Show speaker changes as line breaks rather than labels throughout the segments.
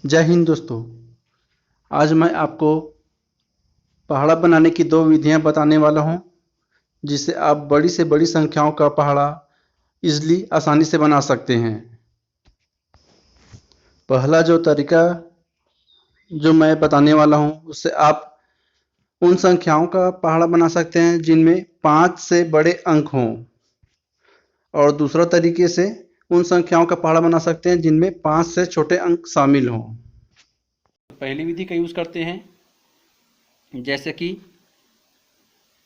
जय हिंद दोस्तों। आज मैं आपको पहाड़ा बनाने की दो विधियां बताने वाला हूं, जिससे आप बड़ी से बड़ी संख्याओं का पहाड़ा इजली आसानी से बना सकते हैं। पहला जो तरीका जो मैं बताने वाला हूं, उससे आप उन संख्याओं का पहाड़ा बना सकते हैं जिनमें 5 से बड़े अंक हों, और दूसरा तरीके से उन संख्याओं का पहाड़ा बना सकते हैं जिनमें 5 से छोटे अंक शामिल हों।
पहली विधि का यूज़ करते हैं, जैसे कि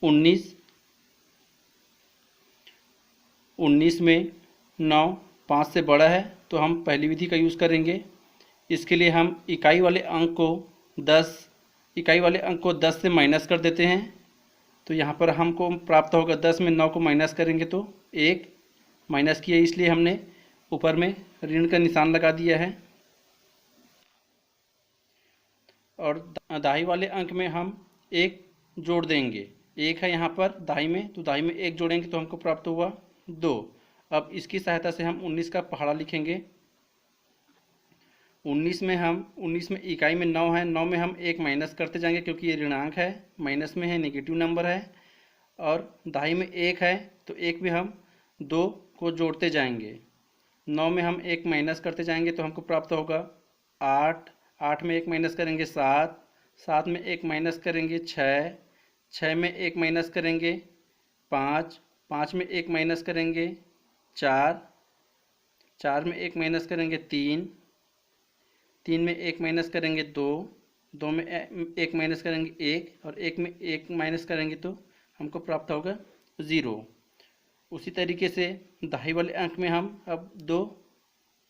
19। 19 में 9 5 से बड़ा है तो हम पहली विधि का यूज़ करेंगे। इसके लिए हम इकाई वाले अंक को 10 से माइनस कर देते हैं। तो यहाँ पर हमको प्राप्त होगा 10 में 9 को माइनस करेंगे तो 1 माइनस किया, इसलिए हमने ऊपर में ऋण का निशान लगा दिया है। और दाई वाले अंक में हम 1 जोड़ देंगे। 1 है यहाँ पर दाई में, तो दाई में 1 जोड़ेंगे तो हमको प्राप्त हुआ 2। अब इसकी सहायता से हम 19 का पहाड़ा लिखेंगे। 19 में इकाई में 9 है, 9 में हम 1 माइनस करते जाएंगे क्योंकि ये ऋणांक है, माइनस में है, नेगेटिव नंबर है। और दाई में 1 है तो 1 में हम 2 को जोड़ते जाएंगे। 9 में हम 1 माइनस करते जाएंगे तो हमको प्राप्त होगा 8। 8 में 1 माइनस करेंगे 7। 7 में 1 माइनस करेंगे 6। 6 में 1 माइनस करेंगे 5। 5 में 1 माइनस करेंगे 4। 4 में 1 माइनस करेंगे 3। 3 में 1 माइनस करेंगे 2। 2 में 1 माइनस करेंगे 1, और 1 में 1 माइनस करेंगे तो हमको प्राप्त होगा 0। उसी तरीके से दहाई वाले अंक में हम अब 2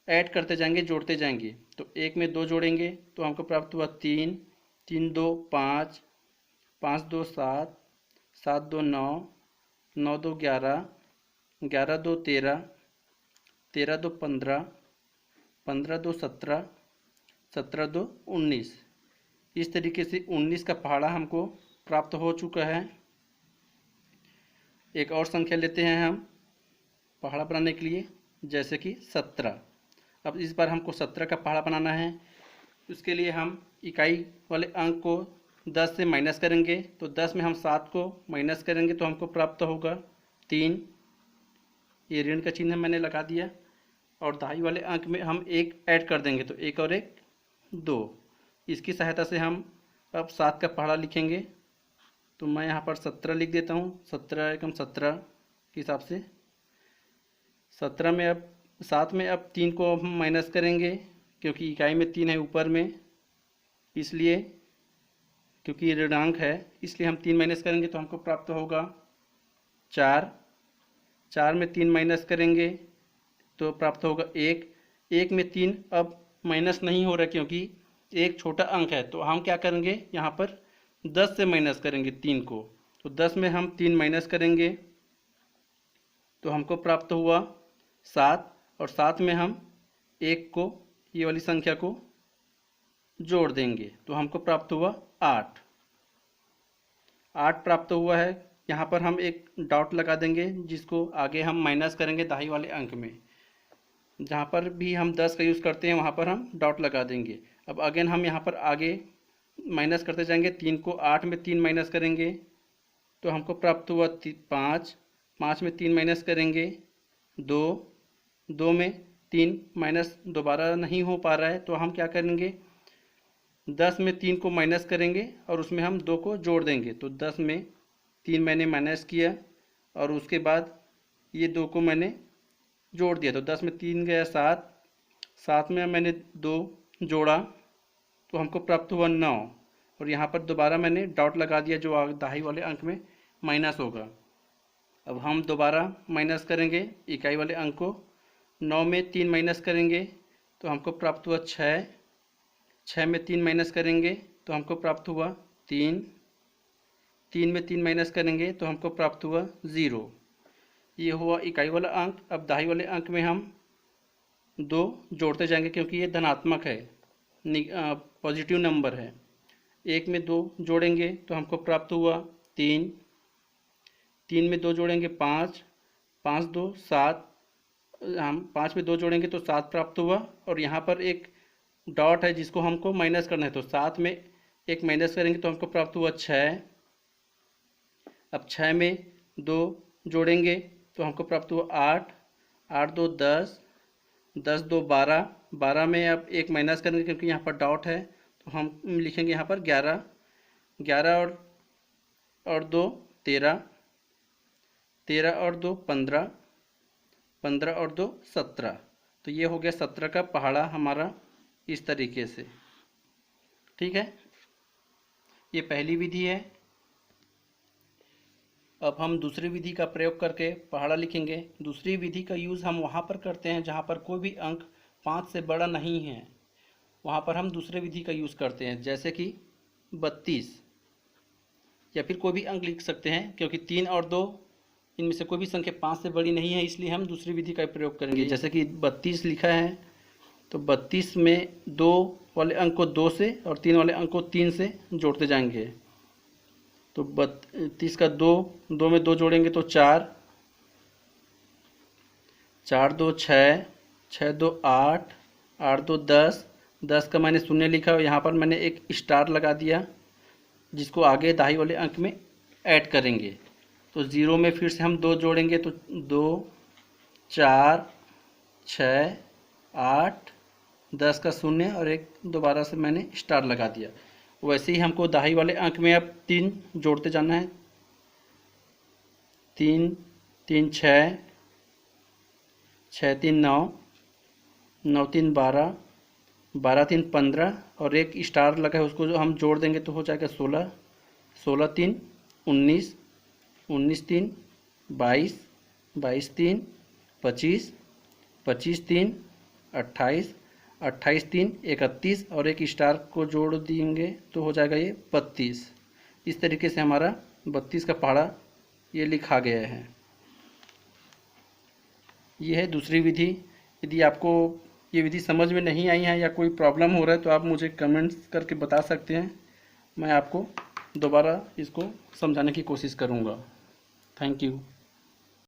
ऐड करते जाएंगे, जोड़ते जाएंगे। तो 1 में 2 जोड़ेंगे तो हमको प्राप्त हुआ 3। 3 2 5, 5 2 7, 7 2 9, 9 2 11, 11 2 13, 13 2 15, 15 2 17, 17 2 19। इस तरीके से 19 का पहाड़ा हमको प्राप्त हो चुका है। एक और संख्या लेते हैं हम पहाड़ा बनाने के लिए, जैसे कि 17। अब इस बार हमको 17 का पहाड़ा बनाना है। उसके लिए हम इकाई वाले अंक को 10 से माइनस करेंगे। तो 10 में हम 7 को माइनस करेंगे तो हमको प्राप्त होगा 3। ये ऋण का चिन्ह मैंने लगा दिया। और दहाई वाले अंक में हम 1 ऐड कर देंगे तो 1 और 1 2। इसकी सहायता से हम अब 7 का पहाड़ा लिखेंगे। तो मैं यहाँ पर 17 लिख देता हूँ। 17 एकम 17 के हिसाब से 17 में अब 7 में अब 3 को हम माइनस करेंगे क्योंकि इकाई में 3 है ऊपर में, इसलिए क्योंकि ये ऋणांक है इसलिए हम 3 माइनस करेंगे तो हमको प्राप्त होगा 4। 4 में 3 माइनस करेंगे तो प्राप्त होगा 1। 1 में 3 अब माइनस नहीं हो रहा क्योंकि एक छोटा अंक है, तो हम क्या करेंगे यहाँ पर 10 से माइनस करेंगे 3 को। तो 10 में हम 3 माइनस करेंगे तो हमको प्राप्त हुआ 7। और 7 में हम 1 को, ये वाली संख्या को जोड़ देंगे तो हमको प्राप्त हुआ 8। 8 प्राप्त हुआ है। यहाँ पर हम एक डॉट लगा देंगे जिसको आगे हम माइनस करेंगे दहाई वाले अंक में। जहाँ पर भी हम 10 का यूज़ करते हैं वहाँ पर हम डॉट लगा देंगे। अब अगेन हम यहाँ पर आगे माइनस करते जाएंगे। 3 को 8 में 3 माइनस करेंगे तो हमको प्राप्त हुआ 5। 5 में 3 माइनस करेंगे 2। 2 में 3 माइनस दोबारा नहीं हो पा रहा है तो हम क्या करेंगे 10 में 3 को माइनस करेंगे और उसमें हम 2 को जोड़ देंगे। तो 10 में 3 मैंने माइनस किया और उसके बाद ये 2 को मैंने जोड़ दिया। तो 10 में 3 गया 7। 7 में मैंने 2 जोड़ा तो हमको प्राप्त हुआ 9। और यहाँ पर दोबारा मैंने डॉट लगा दिया जो दहाई वाले अंक में माइनस होगा। अब हम दोबारा माइनस करेंगे इकाई वाले अंक को। 9 में 3 माइनस करेंगे तो हमको प्राप्त हुआ 6। 6 में 3 माइनस करेंगे तो हमको प्राप्त हुआ 3। 3 में 3 माइनस करेंगे तो हमको प्राप्त हुआ 0। ये हुआ इकाई वाला अंक। अब दहाई वाले अंक में हम 2 जोड़ते जाएंगे क्योंकि ये धनात्मक है, पॉजिटिव नंबर है। 1 में 2 जोड़ेंगे तो हमको प्राप्त हुआ 3। 3 में 2 जोड़ेंगे 5। 5 2 7, हम 5 में 2 जोड़ेंगे तो 7 प्राप्त हुआ। और यहाँ पर एक डॉट है जिसको हमको माइनस करना है, तो 7 में एक माइनस करेंगे तो हमको प्राप्त हुआ 6। अब 6 में 2 जोड़ेंगे तो हमको प्राप्त हुआ 8। 8 2 10, 10 2 12, 12 में अब एक माइनस करेंगे क्योंकि यहाँ पर डॉट है, तो हम लिखेंगे यहाँ पर 11। 11 और 2 13, 13 और 2 15, 15 और 2 17। तो ये हो गया 17 का पहाड़ा हमारा इस तरीके से। ठीक है, ये पहली विधि है। अब हम दूसरी विधि का प्रयोग करके पहाड़ा लिखेंगे। दूसरी विधि का यूज़ हम वहाँ पर करते हैं जहाँ पर कोई भी अंक 5 से बड़ा नहीं है, वहाँ पर हम दूसरे विधि का यूज़ करते हैं, जैसे कि 32, या फिर कोई भी अंक लिख सकते हैं क्योंकि 3 और 2 इनमें से कोई भी संख्या 5 से बड़ी नहीं है, इसलिए हम दूसरी विधि का प्रयोग करेंगे। जैसे कि 32 लिखा है, तो 32 में 2 वाले अंक को 2 से और 3 वाले अंक को 3 से जोड़ते जाएंगे। तो 32 का 2 में 2 जोड़ेंगे तो 4, 4 2 6, 6 2 8, 8 2 10, 10 का मैंने शून्य लिखा और यहाँ पर मैंने एक स्टार लगा दिया जिसको आगे दाई वाले अंक में ऐड करेंगे। तो 0 में फिर से हम 2 जोड़ेंगे तो 2 4 6 8, 10 का शून्य और एक दोबारा से मैंने स्टार लगा दिया। वैसे ही हमको दाई वाले अंक में अब 3 जोड़ते जाना है। 3 3 6, 6 3 9, 9 3 12, 12 3 15 और एक स्टार लगा है उसको जो हम जोड़ देंगे तो हो जाएगा 16, 16 3 19, 19 3 22, 22 3 25, 25 3 28, 28 3 31 और एक स्टार को जोड़ देंगे तो हो जाएगा ये 32। इस तरीके से हमारा 32 का पहाड़ा ये लिखा गया है। ये है दूसरी विधि। यदि आपको ये विधि समझ में नहीं आई है या कोई प्रॉब्लम हो रहा है तो आप मुझे कमेंट्स करके बता सकते हैं, मैं आपको दोबारा इसको समझाने की कोशिश करूँगा। Thank you.